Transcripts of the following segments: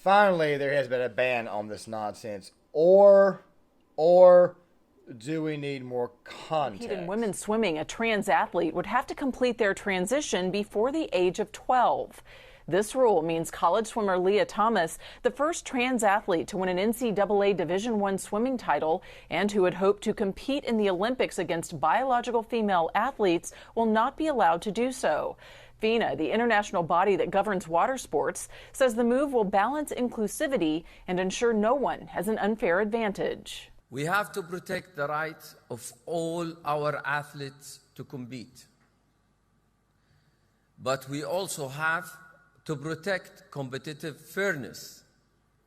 finally there has been a ban on this nonsense, or do we need more context? In women's swimming, a trans athlete would have to complete their transition before the age of 12. This rule means college swimmer Lia Thomas, the first trans athlete to win an NCAA Division I swimming title and who had hoped to compete in the Olympics against biological female athletes, will not be allowed to do so. FINA, the international body that governs water sports, says the move will balance inclusivity and ensure no one has an unfair advantage. We have to protect the right of all our athletes to compete. But we also have to protect competitive fairness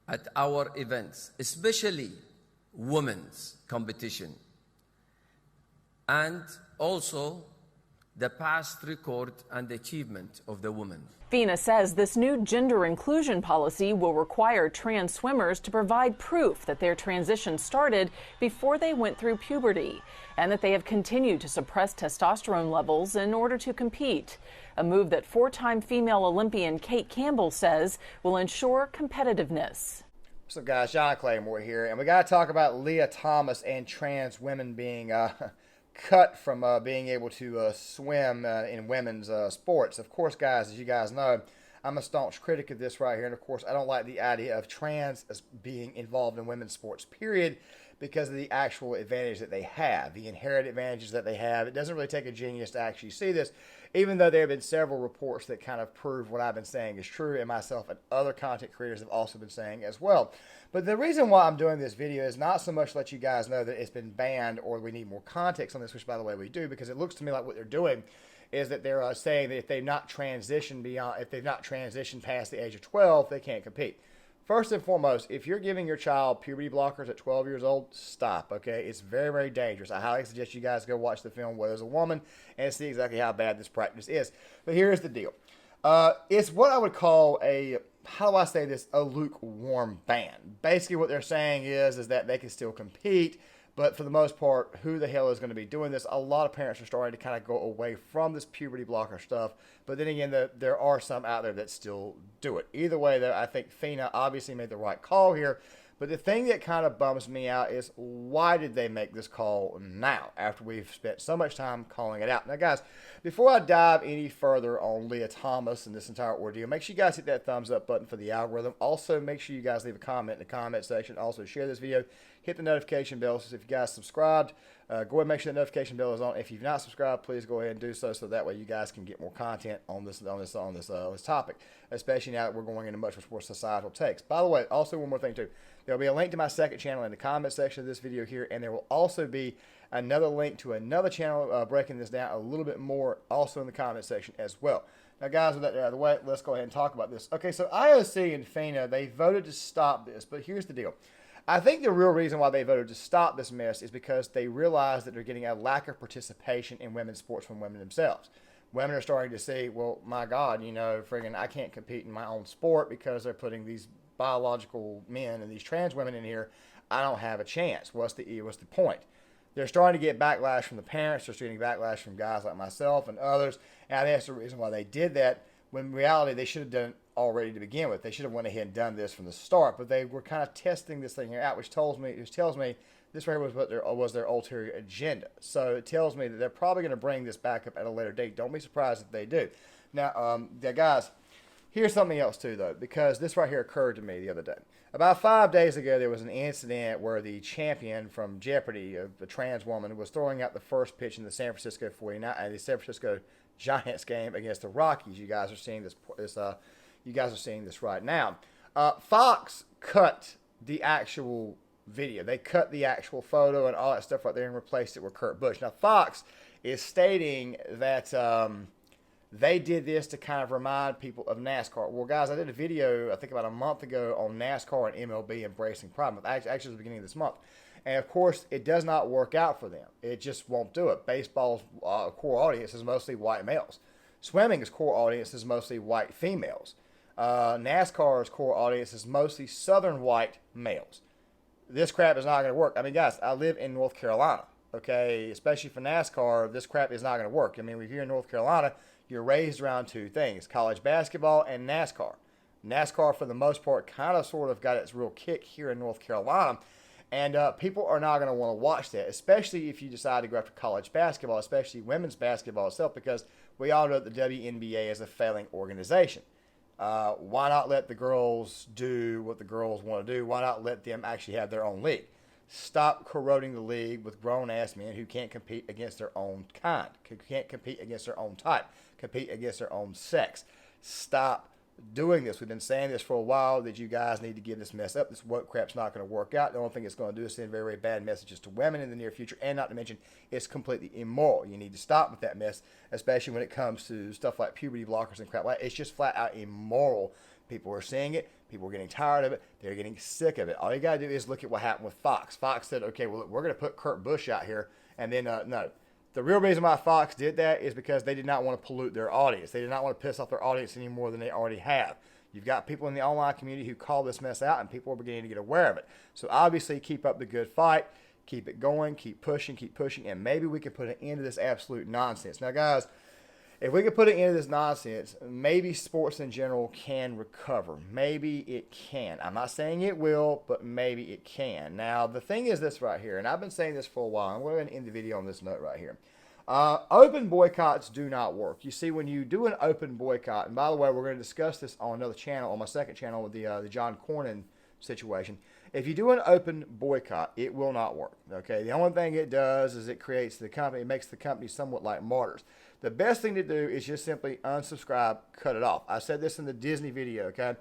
at our events, especially women's competition, and also the past record and achievement of the women. FINA says this new gender inclusion policy will require trans swimmers to provide proof that their transition started before they went through puberty and that they have continued to suppress testosterone levels in order to compete, a move that four-time female Olympian Kate Campbell says will ensure competitiveness. So guys, John Claymore here, and we got to talk about Lia Thomas and trans women being cut from being able to swim in women's sports. Of course, guys, as you guys know, I'm a staunch critic of this right here, and of course, I don't like the idea of trans as being involved in women's sports, period, because of the actual advantage that they have, the inherent advantages that they have. It doesn't really take a genius to actually see this, even though there have been several reports that kind of prove what I've been saying is true, and myself and other content creators have also been saying as well. But the reason why I'm doing this video is not so much to let you guys know that it's been banned or we need more context on this, which by the way we do, because it looks to me like what they're doing is that they're saying that if they've not transitioned past the age of 12, they can't compete. First and foremost, if you're giving your child puberty blockers at 12 years old, stop, okay? It's very, very dangerous. I highly suggest you guys go watch the film Where There's a Woman and see exactly how bad this practice is. But here's the deal. It's what I would call how do I say this, a lukewarm ban. Basically what they're saying is that they can still compete, but for the most part, who the hell is going to be doing this? A lot of parents are starting to kind of go away from this puberty blocker stuff, but then again, there are some out there that still do it. Either way, though, I think FINA obviously made the right call here, but the thing that kind of bums me out is why did they make this call now after we've spent so much time calling it out? Now, guys, before I dive any further on Lia Thomas and this entire ordeal, make sure you guys hit that thumbs up button for the algorithm. Also, make sure you guys leave a comment in the comment section. Also, share this video. Hit the notification bell. So if you guys subscribed, go ahead and make sure the notification bell is on. If you've not subscribed, please go ahead and do so that way you guys can get more content on this topic, especially now that we're going into much more societal takes. By the way, also one more thing too. There will be a link to my second channel in the comment section of this video here, and there will also be another link to another channel breaking this down a little bit more also in the comment section as well. Now, guys, with that out of the way, let's go ahead and talk about this. Okay, so IOC and FINA, they voted to stop this, but here's the deal. I think the real reason why they voted to stop this mess is because they realize that they're getting a lack of participation in women's sports from women themselves. Women are starting to see, well, my God, friggin' I can't compete in my own sport because they're putting these biological men and these trans women in here. I don't have a chance. What's the point? They're starting to get backlash from the parents. They're getting backlash from guys like myself and others. And I think that's the reason why they did that, when in reality they should have done it already to begin with. They should have went ahead and done this from the start. But they were kind of testing this thing here out, which tells me this right here was their ulterior agenda. So it tells me that they're probably going to bring this back up at a later date. Don't be surprised if they do. Now, guys, here's something else too, though, because this right here occurred to me the other day. About 5 days ago, there was an incident where the champion from Jeopardy, a trans woman, was throwing out the first pitch in the San Francisco 49, the San Francisco Giants game against the Rockies. You guys are seeing this. You guys are seeing this right now. Fox cut the actual video. They cut the actual photo and all that stuff right there and replaced it with Kurt Busch. Now, Fox is stating that they did this to kind of remind people of NASCAR. Well, guys, I did a video, I think about a month ago, on NASCAR and MLB embracing Pride Month. Actually, it was the beginning of this month. And, of course, it does not work out for them. It just won't do it. Baseball's core audience is mostly white males. Swimming's core audience is mostly white females. NASCAR's core audience is mostly southern white males. This crap is not going to work. I mean, guys, I live in North Carolina, okay? Especially for NASCAR, this crap is not going to work. I mean, we're here in North Carolina. You're raised around two things, college basketball and NASCAR. NASCAR, for the most part, kind of sort of got its real kick here in North Carolina. And people are not going to want to watch that, especially if you decide to go after college basketball, especially women's basketball itself, because we all know that the WNBA is a failing organization. Why not let the girls do what the girls want to do? Why not let them actually have their own league? Stop corroding the league with grown-ass men who can't compete against their own kind, who can't compete against their own type, compete against their own sex. Stop doing this. We've been saying this for a while, that you guys need to give this mess up. This woke crap's not going to work out. The only thing it's going to do is send very, very bad messages to women in the near future, and not to mention it's completely immoral. You need to stop with that mess, especially when it comes to stuff like puberty blockers and crap like that. It's just flat out immoral. People are seeing it. People are getting tired of it. They're getting sick of it. All you got to do is look at what happened with Fox. Fox said, okay, well, look, we're going to put Kurt Busch out here, and then, no. The real reason why Fox did that is because they did not want to pollute their audience. They did not want to piss off their audience any more than they already have. You've got people in the online community who call this mess out, and people are beginning to get aware of it. So obviously, keep up the good fight. Keep it going. Keep pushing, and maybe we can put an end to this absolute nonsense. Now, guys, if we can put an end to this nonsense, maybe sports in general can recover. Maybe it can. I'm not saying it will, but maybe it can. Now, the thing is this right here, and I've been saying this for a while. I'm going to end the video on this note right here. Open boycotts do not work. You see, when you do an open boycott, and by the way, we're going to discuss this on another channel, on my second channel with the John Cornyn situation. If you do an open boycott, it will not work. Okay, the only thing it does is it creates the company, it makes the company somewhat like martyrs. The best thing to do is just simply unsubscribe, cut it off. I said this in the Disney video. Okay.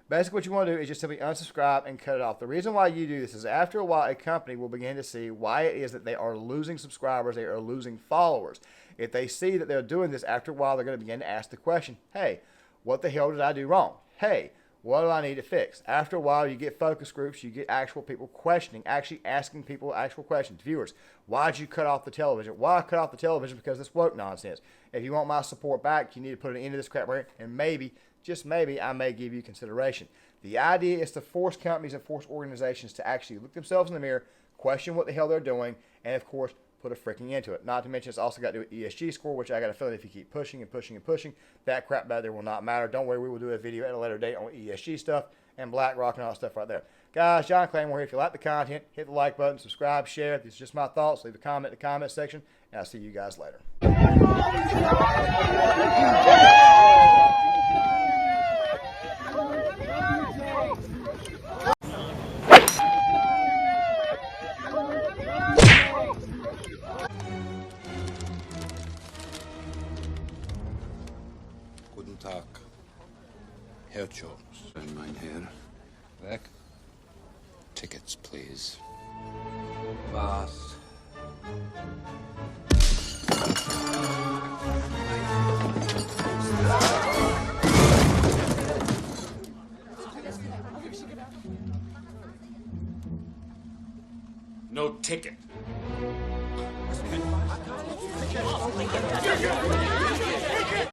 Basically, what you want to do is just simply unsubscribe and cut it off. The reason why you do this is after a while, a company will begin to see why it is that they are losing subscribers, they are losing followers. If they see that they're doing this, after a while, they're going to begin to ask the question, hey, what the hell did I do wrong? Hey, what do I need to fix? After a while, you get focus groups, you get actual people questioning, actually asking people actual questions. Viewers, why'd you cut off the television? Why cut off the television? Because this woke nonsense. If you want my support back, you need to put an end to this crap right here, and maybe, just maybe, I may give you consideration. The idea is to force companies and force organizations to actually look themselves in the mirror, question what the hell they're doing, and of course, put a freaking end to it. Not to mention, it's also got to do with ESG score, which I got a feeling if you keep pushing and pushing and pushing, that crap back there will not matter. Don't worry, we will do a video at a later date on ESG stuff and BlackRock and all that stuff right there. Guys, John Claymore here. If you like the content, hit the like button, subscribe, share. These are just my thoughts. Leave a comment in the comment section, and I'll see you guys later. Guten Tag, Herr Jones. And mein Herr. Weg. Tickets, please. Was? No ticket.